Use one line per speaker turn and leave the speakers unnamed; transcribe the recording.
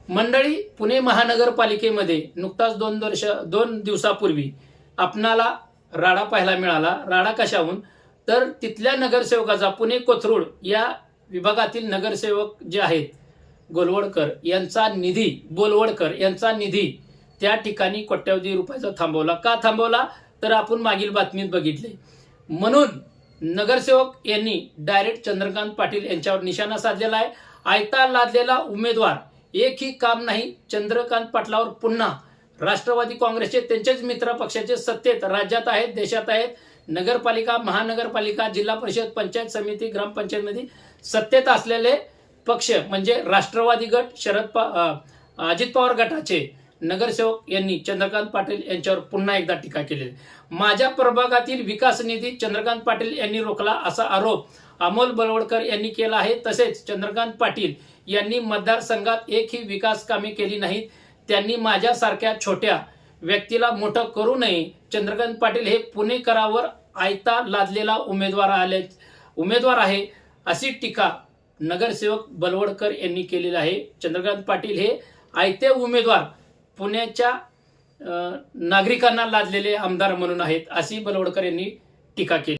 मंडळी, पुणे महानगरपालिकेमध्ये नुकताच 2 दिवसापूर्वी आपणाला राडा पाहायला मिळाला। राडा कशाहून तर तिथल्या नगरसेवकाचा, पुणे कोथरूड या विभागातील नगरसेवक जे आहेत बोलवडकर यांचा निधी त्या ठिकाणी कोट्यवधी रुपयाचा थांबवला। का थांबवला तर आपण मागील बातमीत बघितले। म्हणून नगरसेवक यांनी डायरेक्ट चंद्रकांत पाटील यांच्यावर निशाणा साधलेला आहे। आयता लादलेला उमेदवार, एकही काम नाही। चंद्रकांत पाटलावर पुन्हा राष्ट्रवादी काँग्रेसचे, त्यांचेच मित्र पक्षाचे सत्तेत राज्यात आहेत, देशात आहेत। नगरपालिका, महानगरपालिका, जिल्हा परिषद, पंचायत समिती, ग्रामपंचायतमध्ये सत्तेत असलेले पक्ष म्हणजे राष्ट्रवादी गट, अजित पवार गटाचे नगरसेवक यांनी चंद्रकांत पाटील यांच्यावर पुन्हा एकदा टीका केली। माझ्या प्रभागातील विकास निधी चंद्रकांत पाटील यांनी रोखला असा आरोप अमोल बोलवडकर यांनी केला आहे। तसेच चंद्रकांत पाटील यांनी मतदारसंघात एकही विकास कामे केली नाहीत। त्यांनी माझ्यासारख्या छोट्या व्यक्तीला मोठं करू नये। चंद्रकांत पाटील हे पुणेकरावर आयता लादलेला उमेदवार आहे अशी टीका नगरसेवक बोलवडकर यांनी केलेली आहे। चंद्रकांत पाटील हे आयते उमेदवार पुण्याच्या नागरिकांना लादलेले आमदार म्हणून आहेत अशी बोलवडकर यांनी टीका केली।